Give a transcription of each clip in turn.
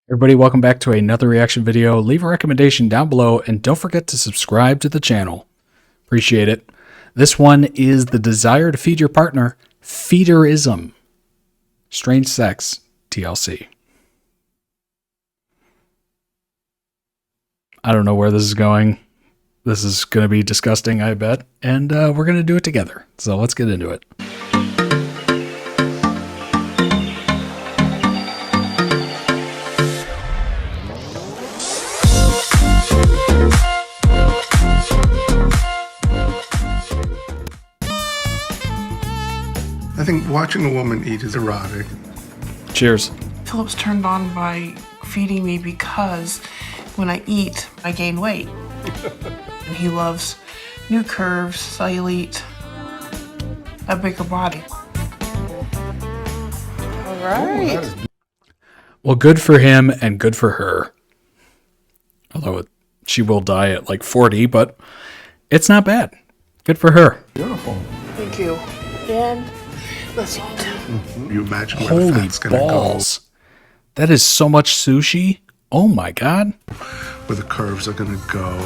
Everybody, welcome back to another reaction video. Leave a recommendation down below and don't forget to subscribe to the channel. Appreciate it. This one is The Desire to Feed Your Partner, Feederism. Strange Sex, TLC. I don't know where this is going. This is going to be disgusting, I bet. And we're going to do it together. So let's get into it. I think watching a woman eat is erotic. Cheers. Philip's turned on by feeding me because when I eat, I gain weight. And he loves new curves, cellulite, a bigger body. All right. Well, good for him and good for her. Although she will die at like 40, but it's not bad. Good for her. Beautiful. Thank you. And let's eat. You imagine where Holy the fat's gonna balls. That is so much sushi. Oh my God. go, where the curves are gonna go.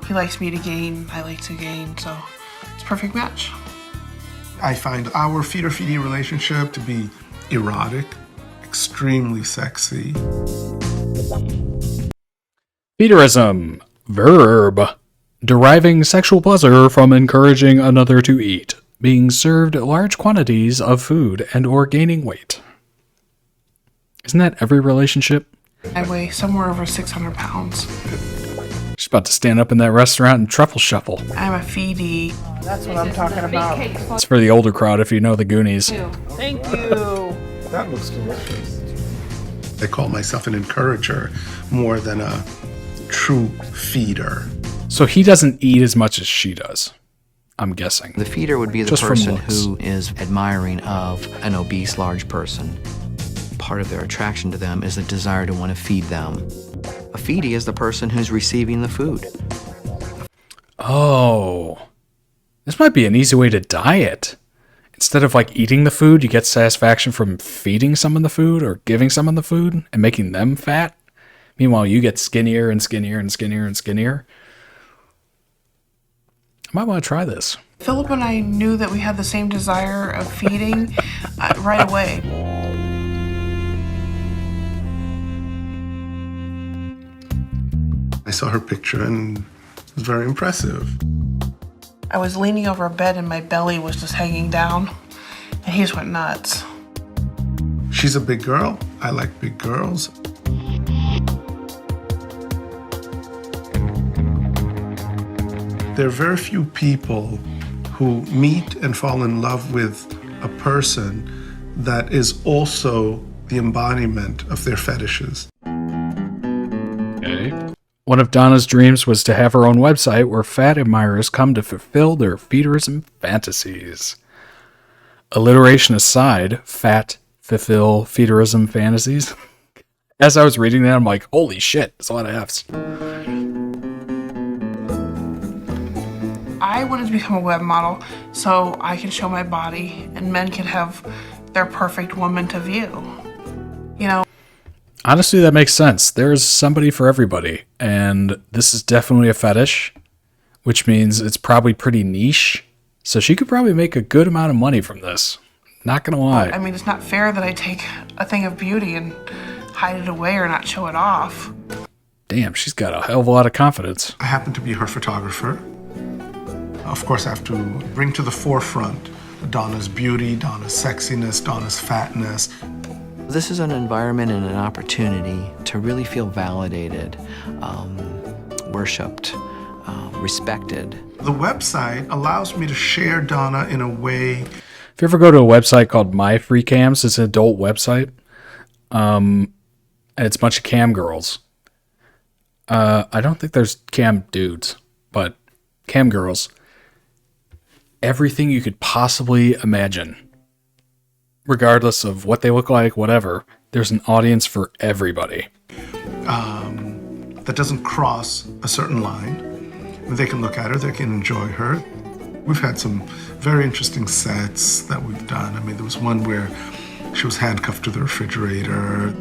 He likes me to gain, I like to gain, so it's a perfect match. I find our feeder-feeding relationship to be erotic, extremely sexy. Feederism. Verb. Deriving sexual pleasure from encouraging another to eat. Being served large quantities of food and or gaining weight. Isn't that every relationship? I weigh somewhere over 600 pounds. She's about to stand up in that restaurant and truffle shuffle. I'm a feedie. That's what I'm talking about. It's for the older crowd if you know the Goonies. Thank you. That looks delicious. I call myself an encourager more than a true feeder. So he doesn't eat as much as she does, I'm guessing. The feeder would be the Just from person looks. who is admiring of an obese large person. Part of their attraction to them is the desire to want to feed them. A feedie is the person who's receiving the food. Oh, this might be an easy way to diet. Instead of like eating the food, you get satisfaction from feeding someone the food or giving someone the food and making them fat. Meanwhile, you get skinnier and skinnier and skinnier and skinnier. I might want to try this. Philip and I knew that we had the same desire of feeding right away. I saw her picture and it was very impressive. I was leaning over a bed and my belly was just hanging down, and he just went nuts. She's a big girl. I like big girls. There are very few people who meet and fall in love with a person that is also the embodiment of their fetishes. Okay. One of Donna's dreams was to have her own website where fat admirers come to fulfill their feederism fantasies. Alliteration aside, fat, fulfill, feederism fantasies. As I was reading that, I'm like, holy shit, it's a lot of F's. I wanted to become a web model so I can show my body and men can have their perfect woman to view. You know, Honestly, that makes sense. There's somebody for everybody, and this is definitely a fetish, which means it's probably pretty niche, so she could probably make a good amount of money from this. Not gonna lie. I mean, it's not fair that I take a thing of beauty and hide it away or not show it off. Damn, she's got a hell of a lot of confidence. I happen to be her photographer. Of course, I have to bring to the forefront Donna's beauty, Donna's sexiness, Donna's fatness. This is an environment and an opportunity to really feel validated, worshipped, respected. The website allows me to share Donna in a way. If you ever go to a website called My Free Cams, it's an adult website, and it's a bunch of cam girls. I don't think there's cam dudes, but cam girls. Everything you could possibly imagine. Regardless of what they look like, whatever, there's an audience for everybody. That doesn't cross a certain line. They can look at her, they can enjoy her. We've had some very interesting sets that we've done. I mean, there was one where She was handcuffed to the refrigerator.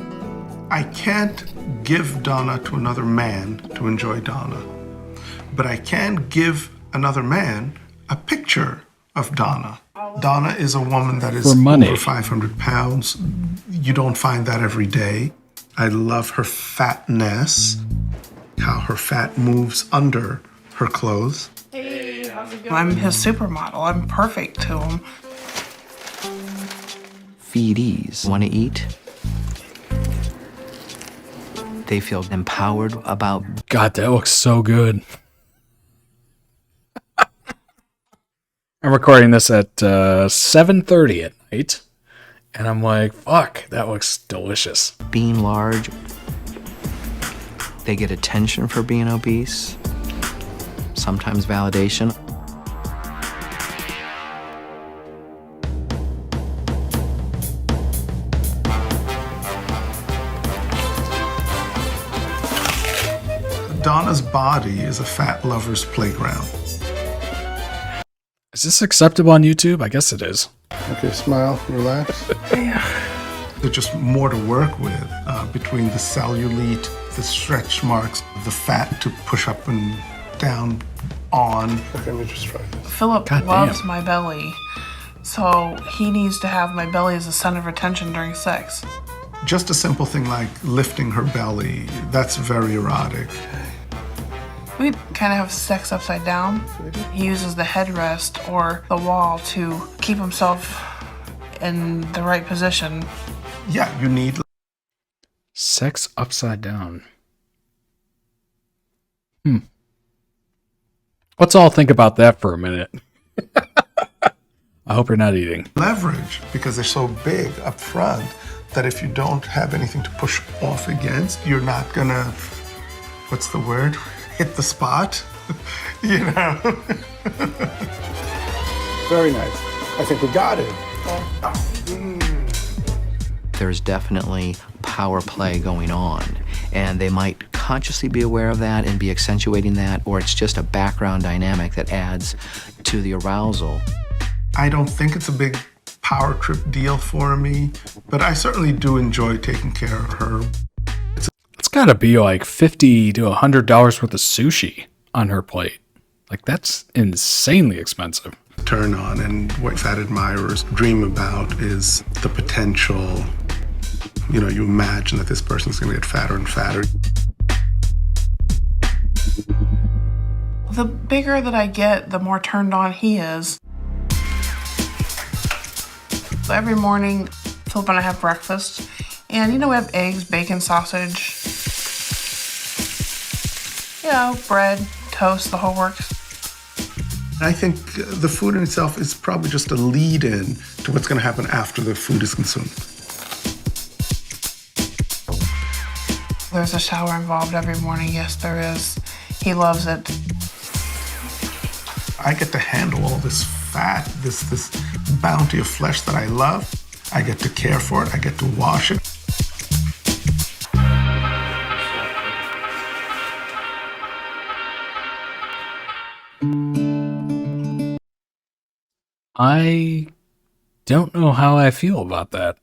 I can't give Donna to another man to enjoy Donna, but I can give another man a picture of Donna. Donna is a woman that is over 500 pounds. You don't find that every day. I love her fatness, how her fat moves under her clothes. Hey, how's it going? I'm his supermodel. I'm perfect to him. Feedies want to eat. They feel empowered about. God, that looks so good. I'm recording this at 7:30 at night, and I'm like, fuck, that looks delicious. Being large. They get attention for being obese, sometimes validation. Donna's body is a fat lover's playground. Is this acceptable on YouTube? I guess it is. Okay, smile, relax. There's just more to work with between the cellulite, the stretch marks, the fat to push up and down on. Okay, let me just try this. Philip loves my belly, so he needs to have my belly as a center of attention during sex. Just a simple thing like lifting her belly, that's very erotic. We kind of have sex upside down. He uses the headrest or the wall to keep himself in the right position. Yeah, you need sex upside down. Let's all think about that for a minute. I hope you're not eating. Leverage, because they're so big up front that if you don't have anything to push off against, you're not gonna, what's the word? Hit the spot, you know? Very nice. I think we got it. There's definitely power play going on, and they might consciously be aware of that and be accentuating that, or it's just a background dynamic that adds to the arousal. I don't think it's a big power trip deal for me, but I certainly do enjoy taking care of her. It's gotta be like $50 to $100 worth of sushi on her plate. Like, that's insanely expensive. Turn on, and what fat admirers dream about is the potential. You know, you imagine that this person's gonna get fatter and fatter. The bigger that I get, the more turned on he is. So every morning, Philip and I have breakfast. And you know, we have eggs, bacon, sausage, you know, bread, toast, the whole works. I think the food in itself is probably just a lead-in to what's going to happen after the food is consumed. There's a shower involved every morning. Yes, there is. He loves it. I get to handle all this fat, this bounty of flesh that I love. I get to care for it. I get to wash it. I don't know how I feel about that.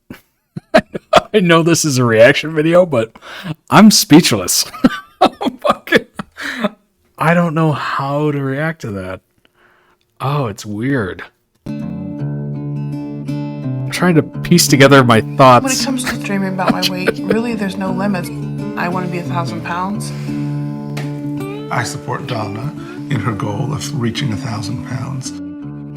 I know this is a reaction video, but I'm speechless. I don't know how to react to that. Oh, it's weird. I'm trying to piece together my thoughts. When it comes to dreaming about my weight, really there's no limits. I want to be 1,000 pounds. I support Donna in her goal of reaching 1,000 pounds.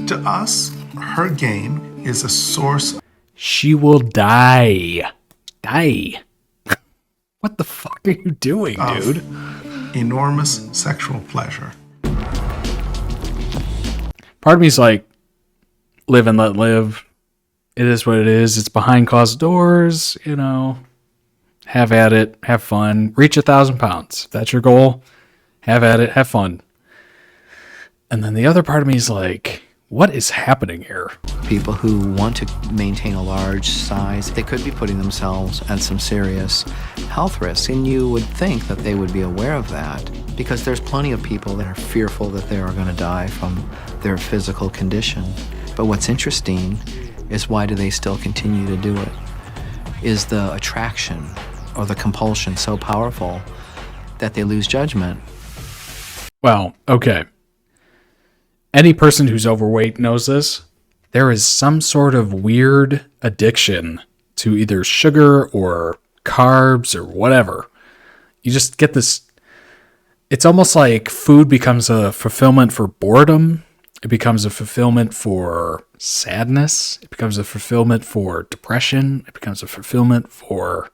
To us, her gain is a source. She will die. Die. What the fuck are you doing, dude? Enormous sexual pleasure. Part of me's like, live and let live. It is what it is. It's behind closed doors, you know. Have at it. Have fun. Reach 1,000 pounds. If that's your goal, have at it. Have fun. And then the other part of me is like, what is happening here? People who want to maintain a large size, they could be putting themselves at some serious health risks, and you would think that they would be aware of that, because there's plenty of people that are fearful that they are going to die from their physical condition. But what's interesting is, why do they still continue to do it? Is the attraction or the compulsion so powerful that they lose judgment? Well, okay. Any person who's overweight knows this. There is some sort of weird addiction to either sugar or carbs or whatever. You just get this. It's almost like food becomes a fulfillment for boredom. It becomes a fulfillment for sadness. It becomes a fulfillment for depression. It becomes a fulfillment for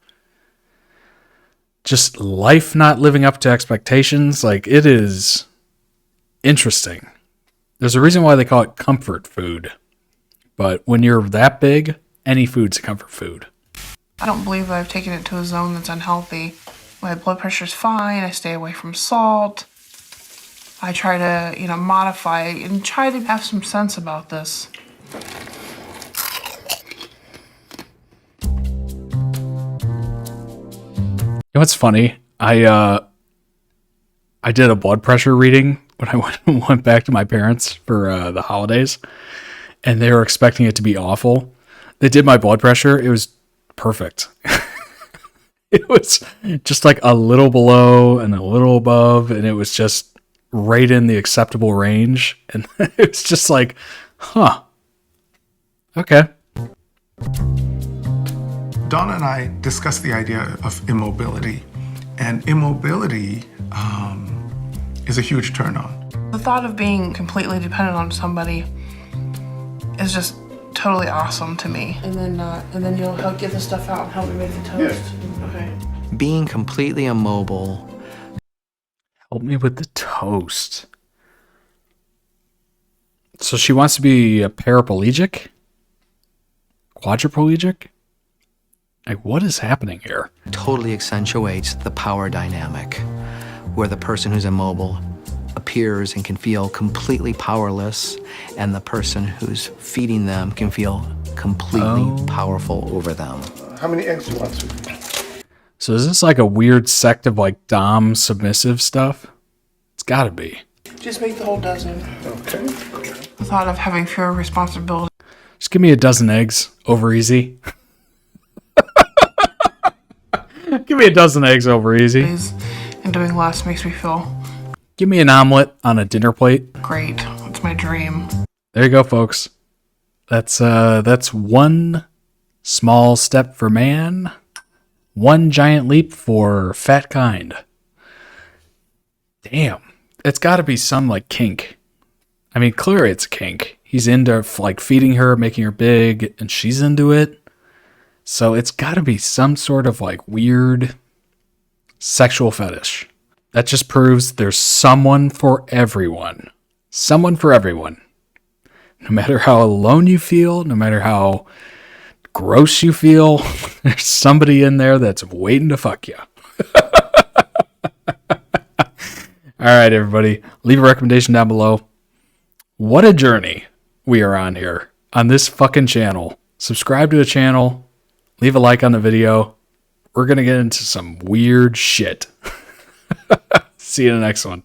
just life not living up to expectations. Like, it is interesting. There's a reason why they call it comfort food. But when you're that big, any food's a comfort food. I don't believe I've taken it to a zone that's unhealthy. My blood pressure's fine. I stay away from salt. I try to, modify and try to have some sense about this. You know what's funny? I did a blood pressure reading when I went back to my parents for the holidays, and they were expecting it to be awful. They did my blood pressure. It was perfect. It was just like a little below and a little above, and it was just right in the acceptable range. And it was just like, huh. Okay. Donna and I discussed the idea of immobility, and immobility is a huge turn on. The thought of being completely dependent on somebody is just totally awesome to me. And then you'll help get the stuff out and help me make the toast. Yeah. Okay. Being completely immobile. Help me with the toast. So she wants to be a paraplegic? Quadriplegic? Like, what is happening here? Totally accentuates the power dynamic, where the person who's immobile appears and can feel completely powerless, and the person who's feeding them can feel completely powerful over them. How many eggs do you want, sweetie? So is this like a weird sect of like Dom submissive stuff? It's gotta be. Just make the whole dozen. Okay. The thought of having fewer responsibilities. Just give me a dozen eggs over easy. Give me a dozen eggs over easy. And doing less makes me feel Give me an omelet on a dinner plate. great. That's my dream. There you go, folks. That's one small step for man, one giant leap for fat kind. Damn. It's got to be some like kink. I mean, clearly it's a kink. He's into like feeding her, making her big, and she's into it. So it's got to be some sort of like weird sexual fetish. That just proves there's someone for everyone. Someone for everyone. No matter how alone you feel, no matter how gross you feel, there's somebody in there that's waiting to fuck you. All right, everybody. Leave a recommendation down below. What a journey we are on here on this fucking channel. Subscribe to the channel. Leave a like on the video. We're going to get into some weird shit. See you in the next one.